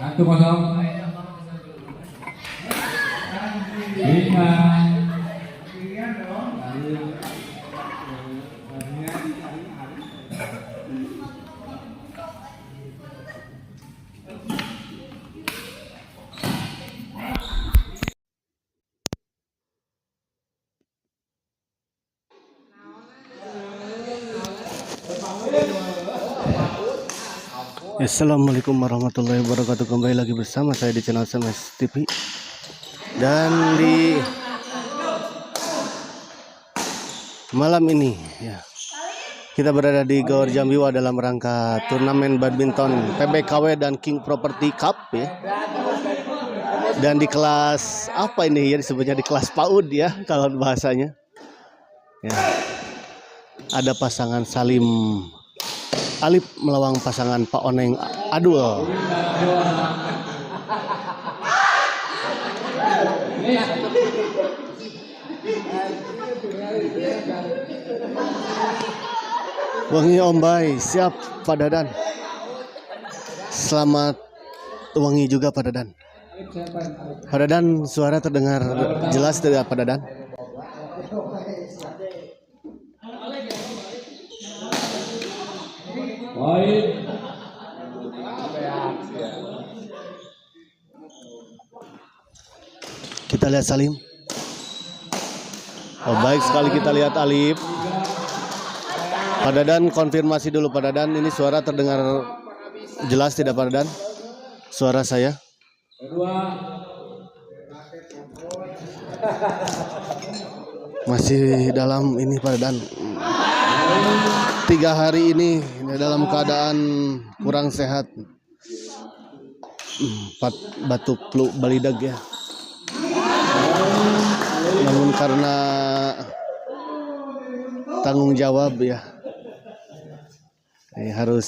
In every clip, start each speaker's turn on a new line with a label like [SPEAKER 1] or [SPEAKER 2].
[SPEAKER 1] Satu kosong. Lima.
[SPEAKER 2] Assalamualaikum warahmatullahi wabarakatuh. Kembali lagi bersama saya di channel SMS TV. Dan di malam ini ya, kita berada di Gor Jambiwa dalam rangka turnamen badminton PBKW dan King Property Cup ya. Dan di kelas apa ini ya, disebutnya di kelas PAUD ya kalau bahasanya ya. Ada pasangan Salim Alip melawan pasangan Pak Oneng Adul. Wangi Ombay, siap Pak Dadan. Selamat wangi juga Pak Dadan. Pak Dadan, suara terdengar jelas tidak Pak Dadan? Kita lihat Salim. Oh, baik sekali kita lihat Alip. Pak Dadan konfirmasi dulu Pak Dadan, ini suara terdengar jelas tidak Pak Dadan? Suara saya? Masih dalam ini Pak Dadan. 3 hari ini dalam keadaan kurang sehat. Batuk flu balidag ya. Namun karena tanggung jawab ya, harus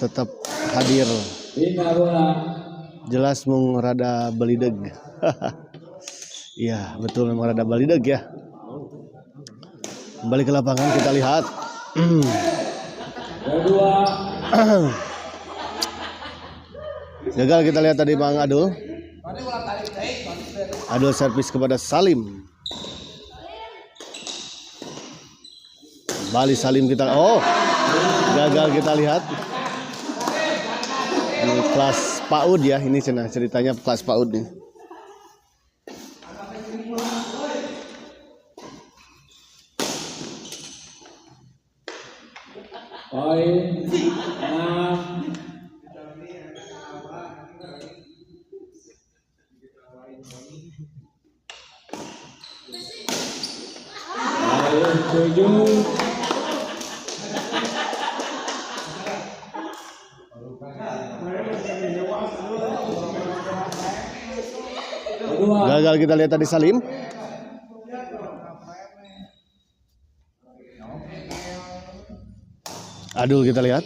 [SPEAKER 2] tetap hadir. Jelas mung rada balidag. Iya betul, memang rada balidag ya. Kembali ke lapangan kita lihat. Gagal kita lihat tadi Bang Adul. Adul servis kepada Salim. Bali Salim kita. Oh, gagal kita lihat. Ini kelas PAUD ya, ini ceritanya kelas PAUD nih.
[SPEAKER 1] Poin 6. Poin 7.
[SPEAKER 2] Gagal kita lihat tadi Salim. Adul kita lihat.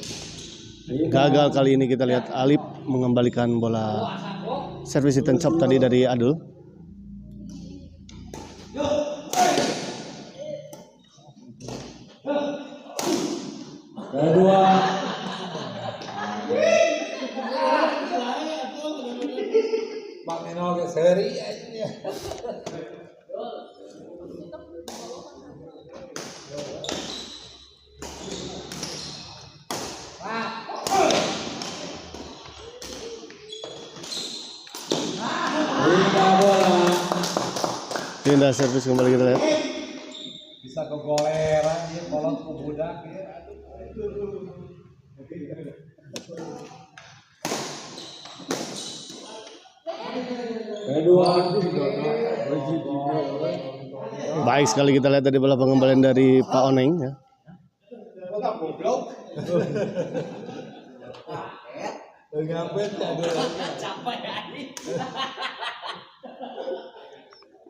[SPEAKER 2] Gagal kali ini kita lihat Alip mengembalikan bola servis return chop tadi dari Adul.
[SPEAKER 1] Kedua. Bang Nino ke seri aja.
[SPEAKER 2] Pindah servis kembali kita lihat.
[SPEAKER 1] Bisa kegoleran dia kolot ke budak ya. Kedua.
[SPEAKER 2] Baik sekali kita lihat tadi bola pengembalian dari Pak Oneng ya.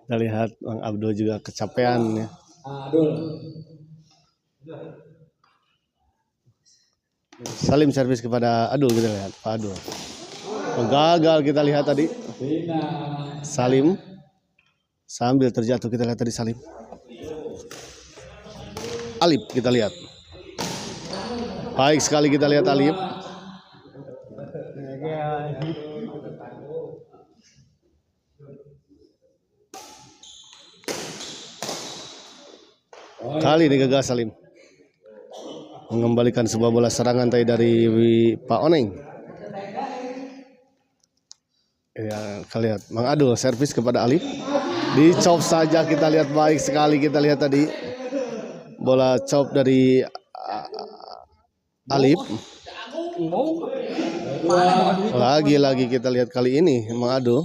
[SPEAKER 2] Kita lihat Bang Abdul juga kecapean ya. Salim servis kepada Adul, kita lihat Pak Adul. Oh, gagal kita lihat tadi. Salim sambil terjatuh kita lihat tadi Salim. Alip kita lihat. Baik sekali kita lihat Alif. Kali ini gagal Salim mengembalikan sebuah bola serangan tadi dari Pak Oneng. Ya, kalian lihat Mang Adul servis kepada Alif. Dicop saja, kita lihat baik sekali, kita lihat tadi bola chop dari Alif. Lagi-lagi kita lihat kali ini Mang Adul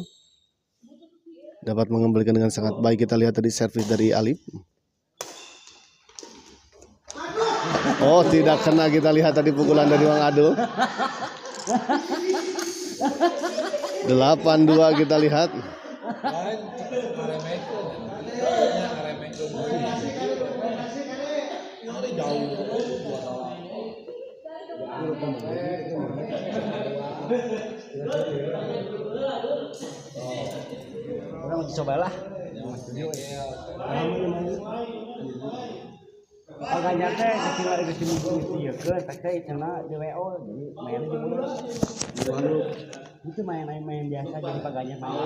[SPEAKER 2] dapat mengembalikan dengan sangat baik. Kita lihat tadi servis dari Alif. Oh, tidak kena, kita lihat tadi pukulan dari Mang Adul. 8-2 kita lihat.
[SPEAKER 3] Orang cobalah. Paganya teh kecil lari ke sini ya ke pakai cenah di WO jadi main di mulut. Itu main biasa jadi paganya main.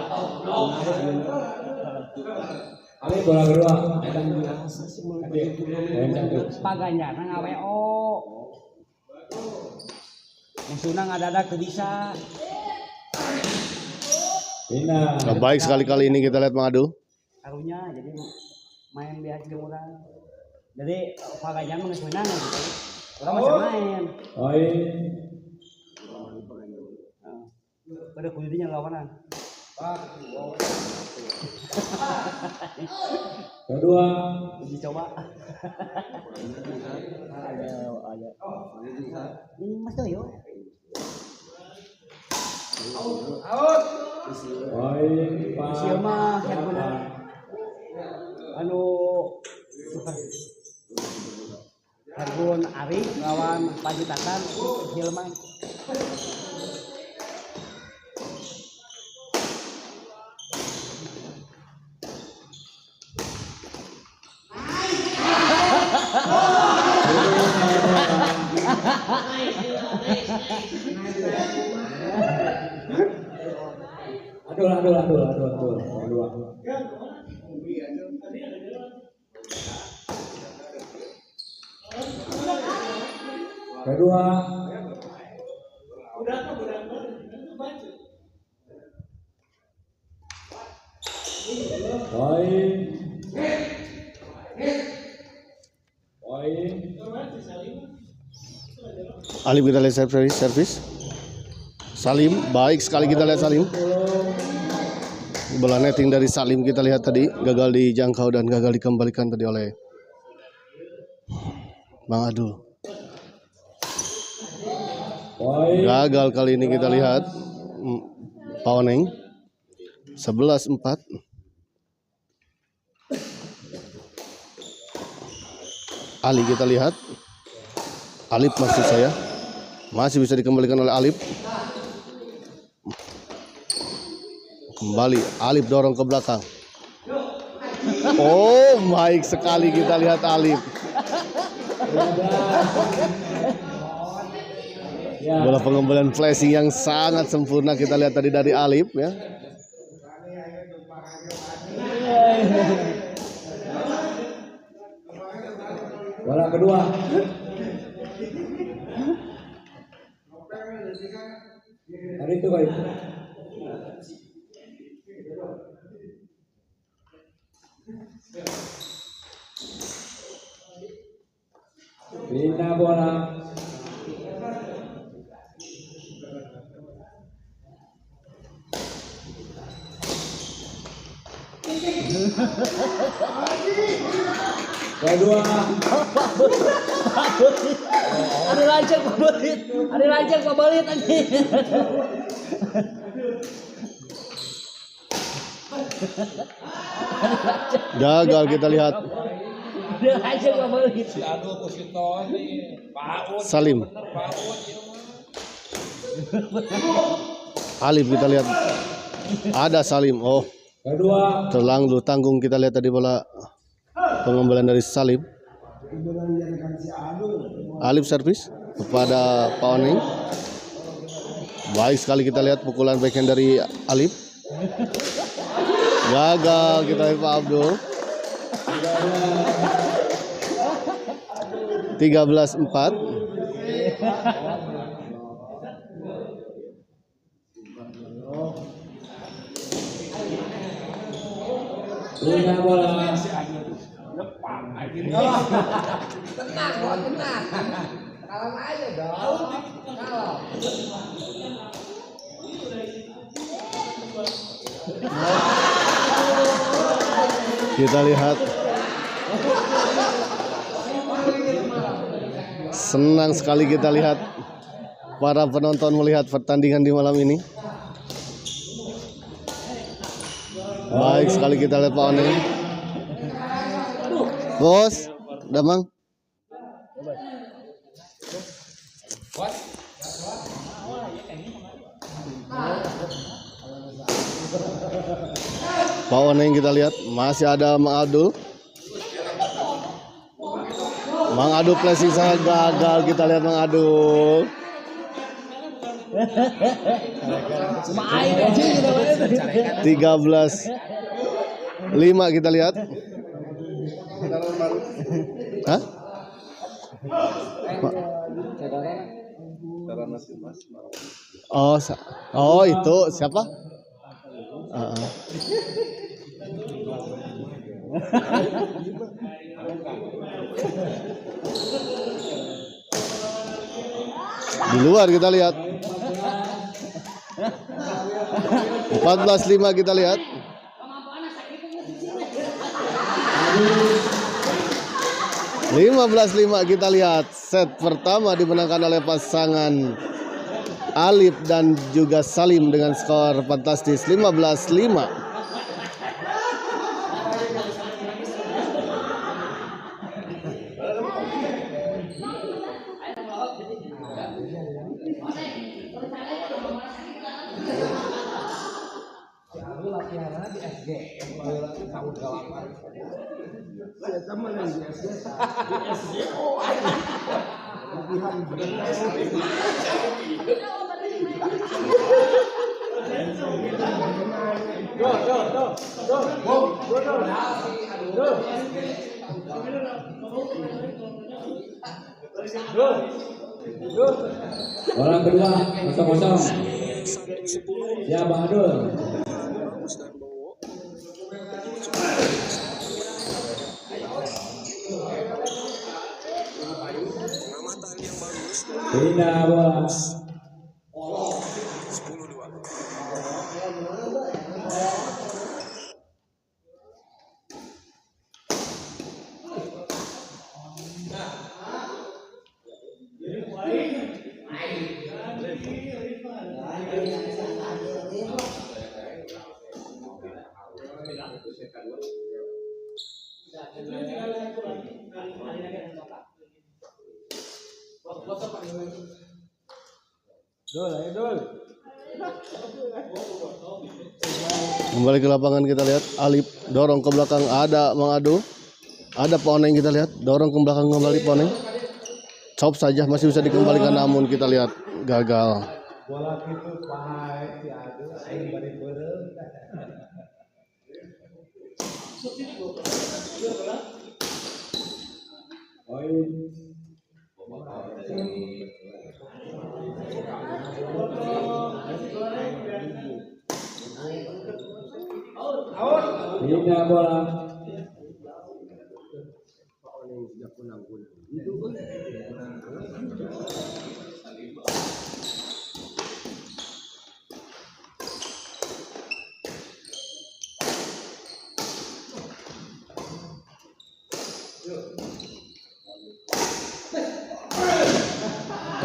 [SPEAKER 1] Ali bola kedua.
[SPEAKER 3] Paganya nang WO. Musuhna ngadadak teu bisa.
[SPEAKER 2] Nah, baik sekali kali ini kita lihat Mang Adul.
[SPEAKER 3] Karunya jadi main biasa jeung urang. Jadi paganya mah geus menang gitu. Urang masih main.
[SPEAKER 1] Oi.
[SPEAKER 3] Pada kudu dinya lawanan.
[SPEAKER 1] Kedua.
[SPEAKER 3] Dicoba. Ada. Ini Mas Doyo.
[SPEAKER 1] Out. Oi,
[SPEAKER 3] Sieu mah bener. Anu Hergun Ari lawan Panji Tatan Hilman.
[SPEAKER 1] Aduh. Kedua.
[SPEAKER 2] Alif kita lihat servis. Salim, baik sekali kita lihat Salim. Bola netting dari Salim kita lihat tadi gagal dijangkau dan gagal dikembalikan tadi oleh Mang Adul. Gagal kali ini kita lihat Pak Oneng. 11-4. Ali kita lihat. Alif maksud saya. Masih bisa dikembalikan oleh Alif. Kembali Alif dorong ke belakang. Oh, baik sekali kita lihat Alif. Bola pengembalian flashing yang sangat sempurna kita lihat tadi dari Alif ya.
[SPEAKER 1] Bola kedua. Hari itu baik. Pindah bola. Kedua.
[SPEAKER 3] Ada lancar pabelit anjing.
[SPEAKER 2] Gagal kita lihat.
[SPEAKER 3] Ada lancar pabelit.
[SPEAKER 1] Si Adul Kusito nih, Pak
[SPEAKER 2] Salim. Alif kita lihat. Ada Salim. Oh.
[SPEAKER 1] Kedua.
[SPEAKER 2] Terlalu tanggung kita lihat tadi bola pengembalian dari Salim. Alif servis. kepada Pak Oning. Baik sekali kita lihat pukulan backhand dari Alif. Gagal kita lihat Pak Abdul. 13-4.
[SPEAKER 4] Punya bola.
[SPEAKER 1] Tenang, gua tenang. Kalem aja dong. Kalem.
[SPEAKER 2] Kita lihat. Senang sekali kita lihat para penonton melihat pertandingan di malam ini. Baik sekali kita lihat Pak Oning. Bos, Damang. Pak Oning kita lihat masih ada Mang Abdul. Mang Abdul flashing saya gagal, kita lihat Mang Abdul. 13-5 kita lihat. Hah? Oh itu siapa? Di luar kita lihat. 14-5 kita lihat. 15-5 kita lihat. Set pertama dimenangkan oleh pasangan Alif dan juga Salim dengan skor fantastis 15-5.
[SPEAKER 4] Orang kedua 0-0. Ya Bang Adul. Pindah bola.
[SPEAKER 2] Kembali ke lapangan kita lihat Alif dorong ke belakang, ada Mang Adu, ada Pak Oning kita lihat dorong ke belakang kembali Pak Oning. Chop saja masih bisa dikembalikan namun kita lihat gagal.
[SPEAKER 1] Bola gitu pakai si Adu aing bari beureum.
[SPEAKER 4] Pindah bola.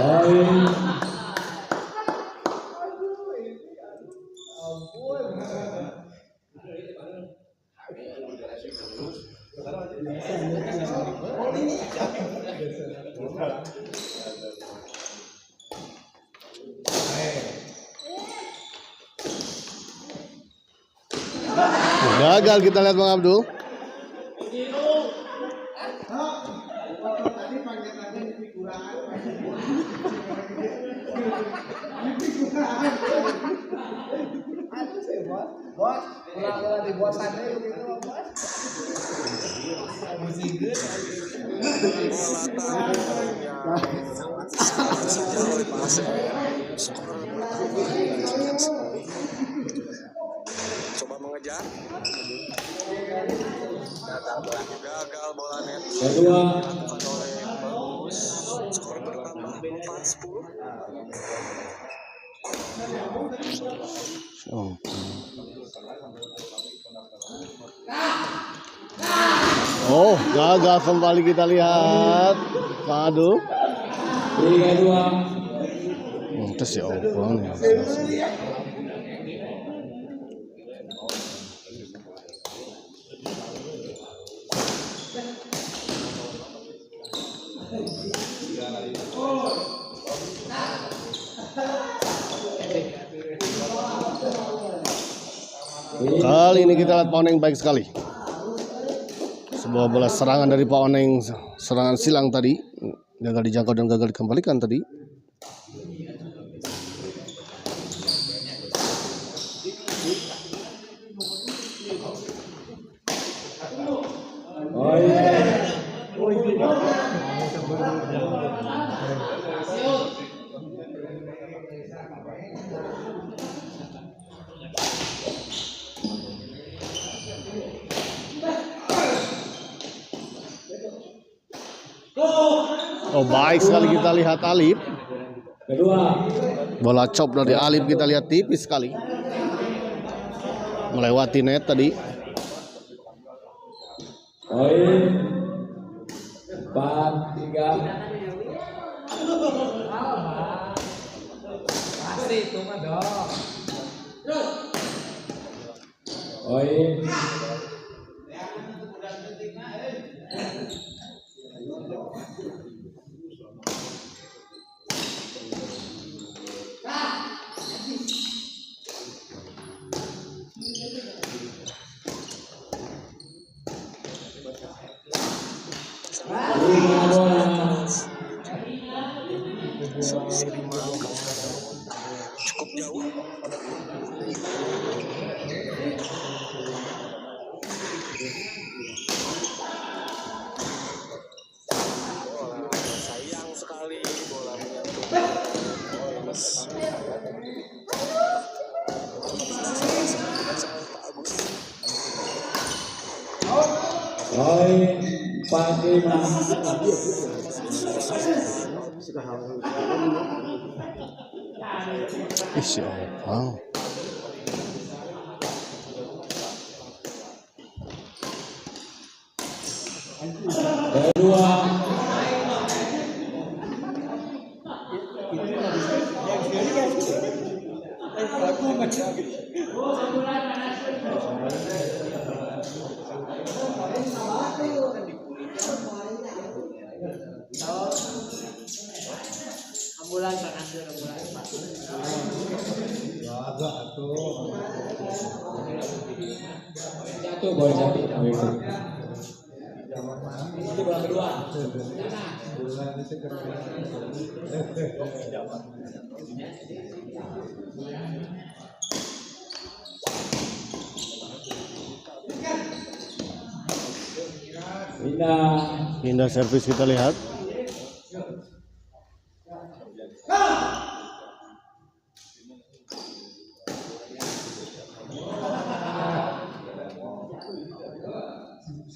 [SPEAKER 4] Poin.
[SPEAKER 2] Gagal kita lihat Bang Abdul.
[SPEAKER 1] Aduh sih bos, bos, ulah di bosannya begitu bos. Musik
[SPEAKER 2] Coba mengejar. Gagal bola net.
[SPEAKER 4] Kedua.
[SPEAKER 2] Skor bertambah 4-10. Oh, gagal kembali kita lihat. Aduh.
[SPEAKER 4] 3-2.
[SPEAKER 2] Terus ya opong ya. Kali ini kita lihat Pak Oneng baik sekali. Sebuah bola serangan dari Pak Oneng, serangan silang tadi, gagal dijangkau dan gagal dikembalikan tadi. Oh, baik sekali kita lihat Alip.
[SPEAKER 4] Kedua.
[SPEAKER 2] Bola chop dari Alip kita lihat tipis sekali. Melewati net tadi.
[SPEAKER 4] Poin 4-3.
[SPEAKER 1] pasti itu mah dong.
[SPEAKER 4] Poin.
[SPEAKER 2] Cukup jauh. Sayang sekali bola menyentuh.
[SPEAKER 4] Poin 4-5.
[SPEAKER 2] Wow.
[SPEAKER 4] Kedua.
[SPEAKER 3] Ambulans ambulan
[SPEAKER 1] Agak tuh.
[SPEAKER 4] Jatuh bola jatuh. Ini bola kedua.
[SPEAKER 2] Indah servis kita lihat.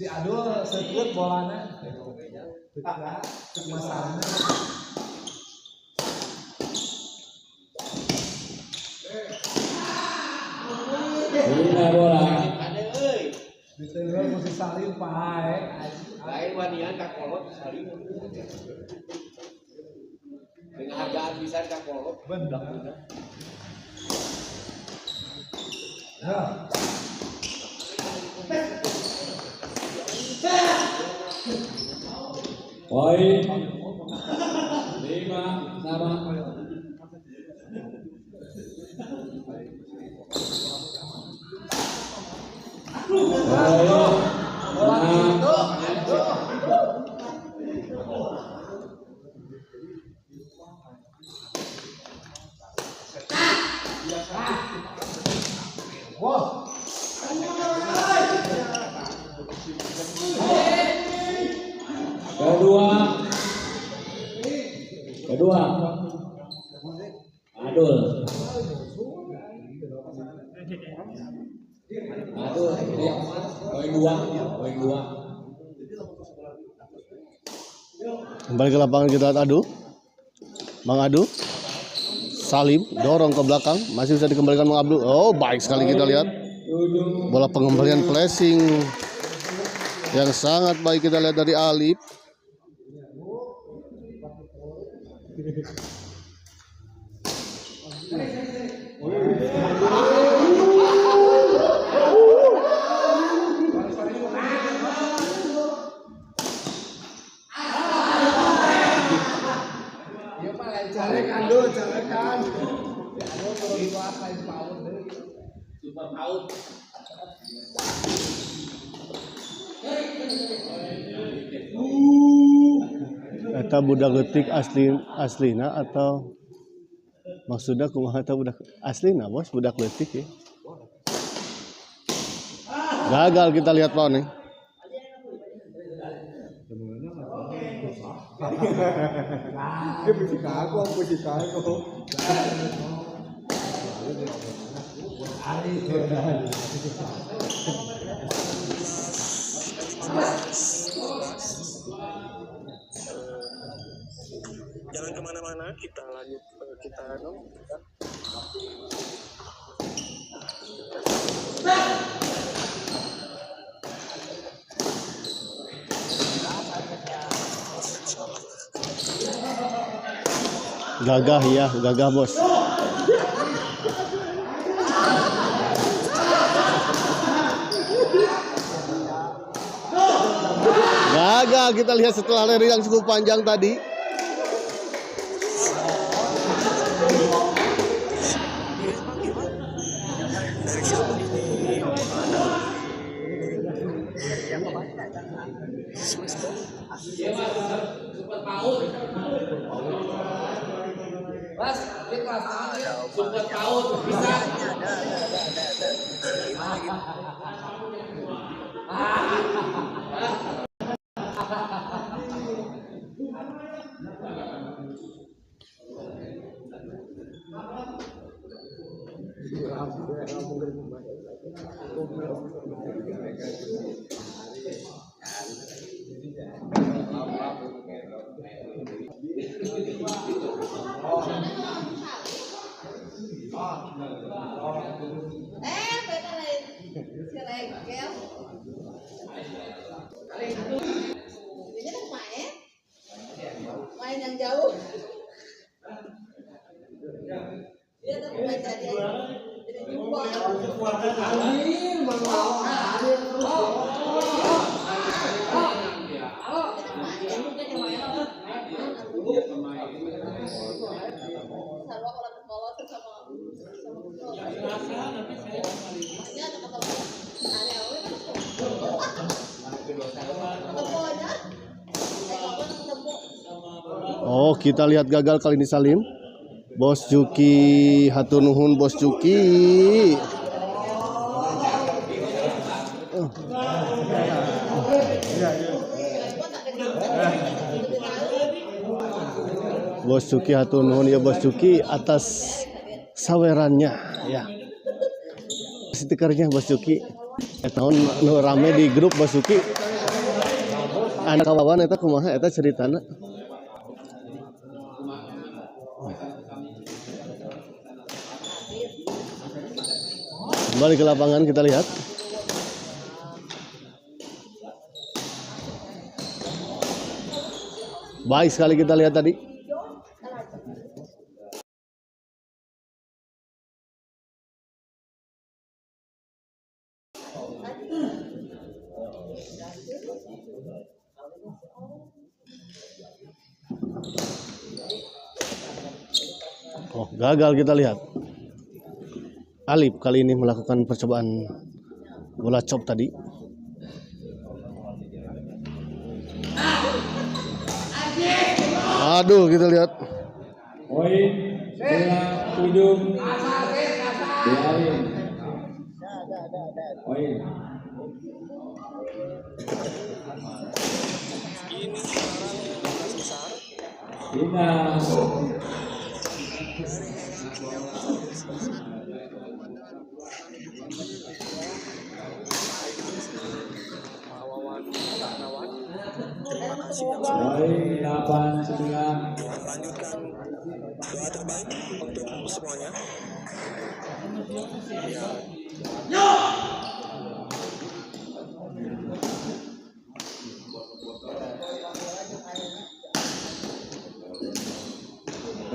[SPEAKER 1] Si Adul sekut bolanya. Masalahnya.
[SPEAKER 4] Ini bola.
[SPEAKER 1] Ditegur mesti salin pae.
[SPEAKER 3] lain wanian ka kolot saling dengan hargaan pisan ka kolot
[SPEAKER 1] Bener. Ya.
[SPEAKER 4] Poin 5 sama. Kedua. Adul. Ya. Poin 2.
[SPEAKER 2] Kembali ke lapangan kita lihat Adu. Bang Adu. Salim dorong ke belakang, masih bisa dikembalikan Bang Abdul. Oh, baik sekali kita lihat. Bola pengembalian flashing yang sangat baik kita lihat dari Alip.
[SPEAKER 1] Jalekan dulu, jalekan. Super out.
[SPEAKER 2] Eta budak leutik aslina atau maksudnya kumaha eta budak aslina bos, budak leutik ya. Gagal kita lihat lawan nih.
[SPEAKER 5] Jangan kemana-mana, kita lanjut kita
[SPEAKER 2] Gagah ya, gagah bos. Gagal kita lihat setelah lari yang cukup panjang tadi.
[SPEAKER 1] Mas, ini kelas super out bisa.
[SPEAKER 6] Ini kan main yang jauh. Dia tuh main tadi jadi jumpa.
[SPEAKER 2] Oh, kita lihat gagal kali ini Salim. Bos Juki, hatur nuhun Bos Juki. Bos Juki hatur nuhun ya Bos Juki atas sawerannya ya. Stikernya Bos Juki. Tahun nu rame di grup Bos Juki. Anak kawan eta kumaha eta ceritana? Kembali ke lapangan kita lihat. Baik sekali kita lihat tadi. Oh, gagal kita lihat. Alip kali ini melakukan percobaan bola chop tadi. Aduh, kita lihat.
[SPEAKER 4] Poin 7. Biarin. Poin.
[SPEAKER 5] ini sekarang 12 besar.
[SPEAKER 4] Bina.
[SPEAKER 5] Wawan Nawan. Terima kasih yang sudah
[SPEAKER 4] Poin 8-9.
[SPEAKER 5] lanjutkan doa terbaik untuk semuanya.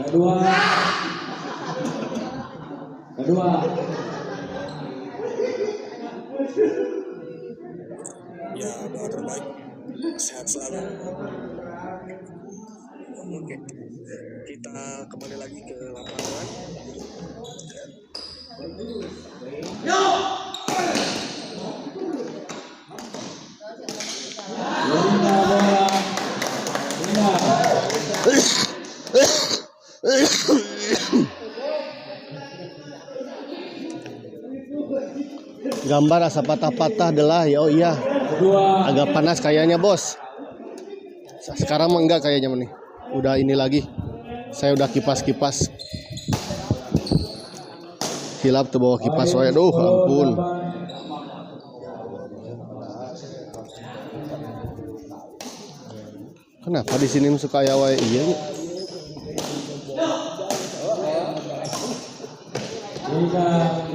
[SPEAKER 4] Kedua.
[SPEAKER 5] Ya, doa terbaik. Sehat selalu. Oke, kita kembali lagi ke lapangan.
[SPEAKER 4] Bina bola. Bina.
[SPEAKER 2] Gambar asa patah-patah adalah ya, oh iya,
[SPEAKER 4] Kedua.
[SPEAKER 2] agak panas kayaknya bos. Sekarang mah enggak kayaknya nih. Udah ini lagi. Saya udah kipas-kipas. Hilap tuh bawa kipas wae. Aduh, ampun. Kenapa di sini suka ya wae iya nya?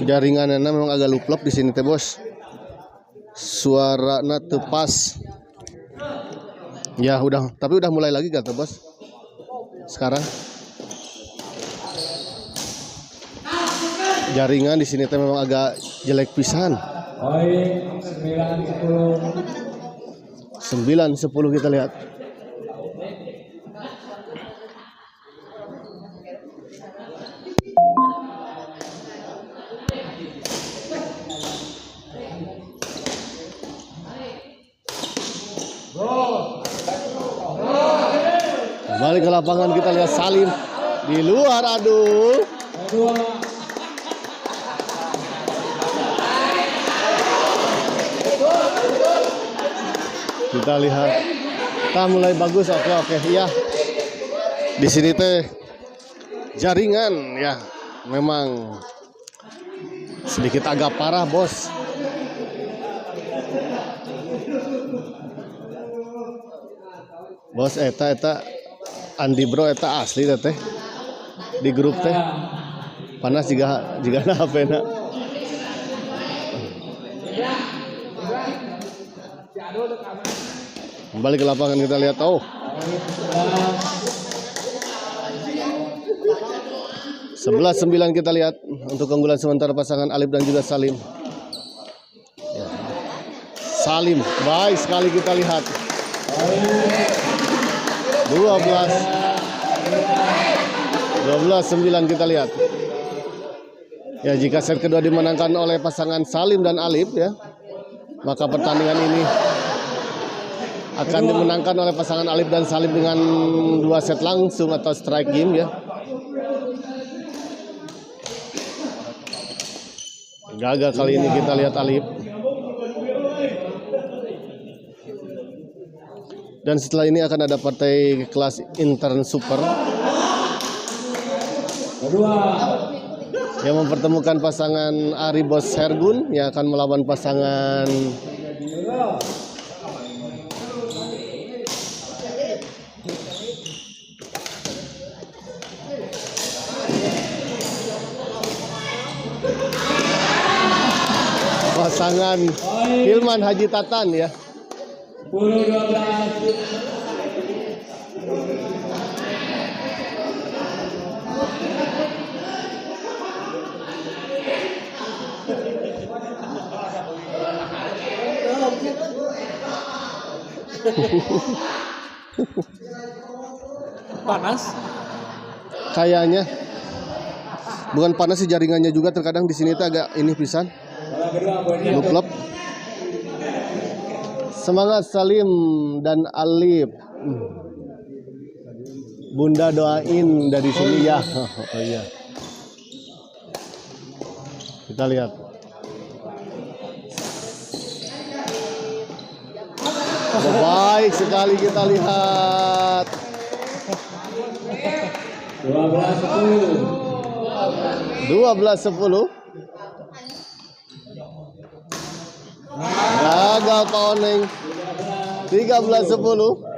[SPEAKER 2] Jaringannya memang agak luplep di sini teh bos. Suarana tepas. Ya udah, tapi udah mulai lagi gak tuh bos? Sekarang jaringan di sini teh memang agak jelek pisan.
[SPEAKER 4] Poin 9-10.
[SPEAKER 2] 9-10 kita lihat. Balik ke lapangan kita lihat Salim di luar, aduh.
[SPEAKER 4] Kedua.
[SPEAKER 2] Kita lihat, kita mulai bagus, oke, iya. Di sini teh jaringan ya, memang sedikit agak parah bos. Bos eta Andi bro eta asli teh di grup teh panas juga na HP-na. Kembali ke lapangan kita lihat, oh 11-9 kita lihat untuk keunggulan sementara pasangan Alif dan juga Salim. Ya. Salim baik sekali kita lihat. 12-9 kita lihat. Ya, jika set kedua dimenangkan oleh pasangan Salim dan Alif ya, maka pertandingan ini akan dimenangkan oleh pasangan Alif dan Salim dengan 2 set langsung atau strike game ya. Gagal kali ini kita lihat Alif. Dan setelah ini akan ada partai kelas intern super
[SPEAKER 4] Kedua.
[SPEAKER 2] yang mempertemukan pasangan Ari Bos Hergun yang akan melawan pasangan Hilman Haji Tatan ya.
[SPEAKER 4] 10-12.
[SPEAKER 1] Panas.
[SPEAKER 2] Kayaknya bukan panas sih, jaringannya juga terkadang di sini tuh agak ini pisan.
[SPEAKER 4] Bola kedua poinnya.
[SPEAKER 2] Luplep. Semangat Salim dan Alif. Bunda doain dari sini ya. Oh iya. Kita lihat. Baik sekali kita lihat.
[SPEAKER 4] 12-10.
[SPEAKER 2] 12-10. Gagal Pak Oneng. 13-10.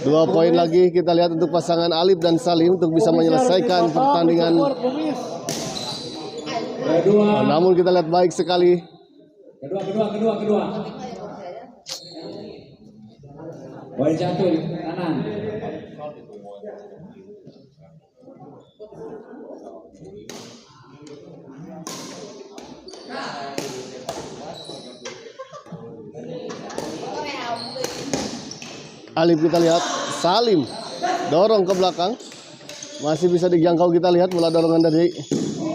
[SPEAKER 2] 2 poin lagi kita lihat untuk pasangan Alif dan Salim untuk bisa menyelesaikan pertandingan.
[SPEAKER 4] Kedua.
[SPEAKER 2] Namun kita lihat baik sekali.
[SPEAKER 4] Kedua. Poin 1 di kanan.
[SPEAKER 2] Alif kita lihat, Salim dorong ke belakang, masih bisa dijangkau kita lihat bola dorongan dari.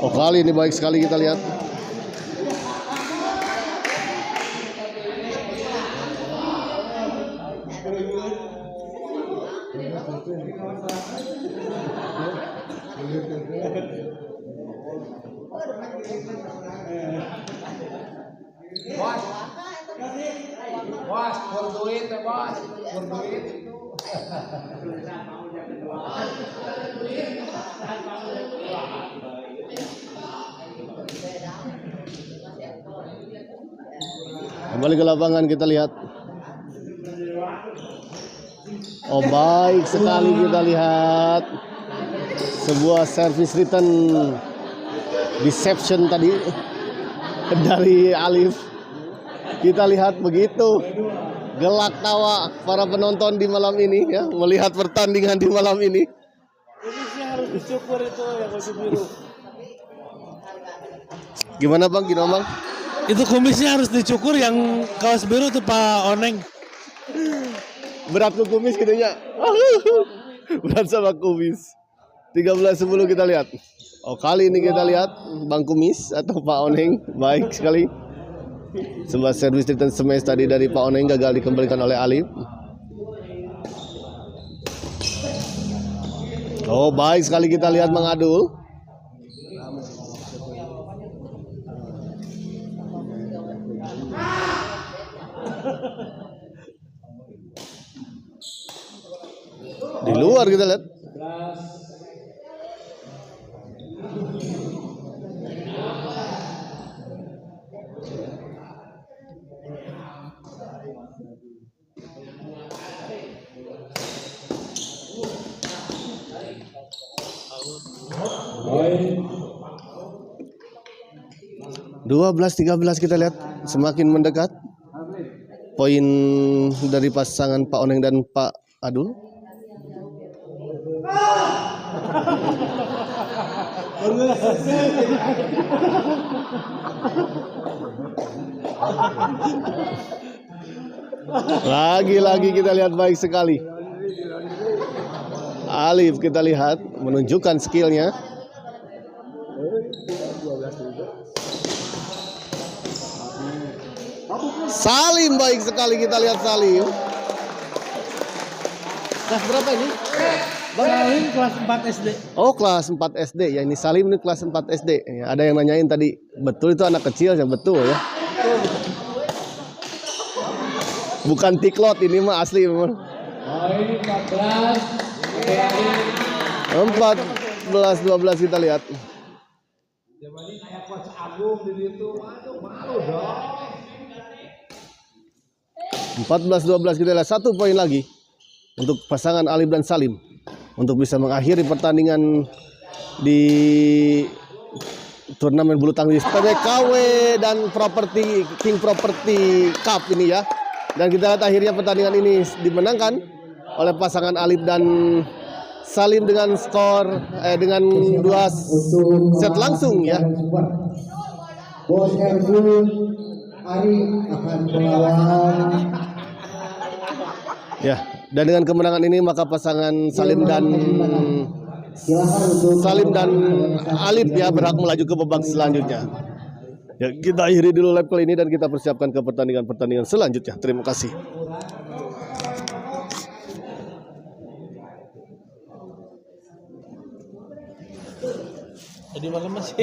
[SPEAKER 2] Oh kali ini baik sekali kita lihat.
[SPEAKER 1] Bos, pur duit ya bos, pur duit.
[SPEAKER 2] Kembali ke lapangan kita lihat. Oh baik sekali kita lihat. Sebuah service return deception tadi dari Alif. Kita lihat begitu gelak tawa para penonton di malam ini ya, melihat pertandingan di malam ini.
[SPEAKER 3] Kumisnya harus dicukur itu yang baju biru.
[SPEAKER 2] Gimana Bang, Bang?
[SPEAKER 7] Itu kumisnya harus dicukur yang kaos biru tuh Pak Oneng.
[SPEAKER 2] Berat ke kumis gitu ya. Berat sama kumis. 13-10 kita lihat. Oh kali ini kita lihat Bang Kumis atau Pak Oneng. Baik sekali. Sebuah servis return smash tadi dari Pak Oneng gagal dikembalikan oleh Alif. Oh baik sekali kita lihat Bang Adul. Di luar kita lihat.
[SPEAKER 4] Poin
[SPEAKER 2] 12-13 kita lihat semakin mendekat. Poin dari pasangan Pak Oneng dan Pak Adul. Lagi-lagi kita lihat baik sekali. Alif kita lihat menunjukkan skillnya. Salim baik sekali kita lihat Salim. Kelas berapa ini?
[SPEAKER 7] Salim kelas 4 SD.
[SPEAKER 2] Oh kelas 4 SD ya, ini Salim ini kelas 4 SD ya, ada yang nanyain tadi, betul itu anak kecil ya? Betul ya, bukan tiklot ini mah asli memang.
[SPEAKER 4] Poin
[SPEAKER 2] 14-12 kita lihat. 14-12 kita lihat, 1 poin lagi untuk pasangan Alif dan Salim untuk bisa mengakhiri pertandingan di turnamen bulu tangkis PBKW dan Properti King Property Cup ini ya. Dan kita lihat akhirnya pertandingan ini dimenangkan oleh pasangan Alif dan Salim dengan skor dengan 2 set langsung ya.
[SPEAKER 1] Bos Ergun Ari akan melawan.
[SPEAKER 2] Ya, dan dengan kemenangan ini maka pasangan Salim dan Alif ya berhak melaju ke babak selanjutnya. Ya, kita akhiri dulu live kali ini dan kita persiapkan ke pertandingan selanjutnya. Terima kasih.
[SPEAKER 7] Jadi malam masih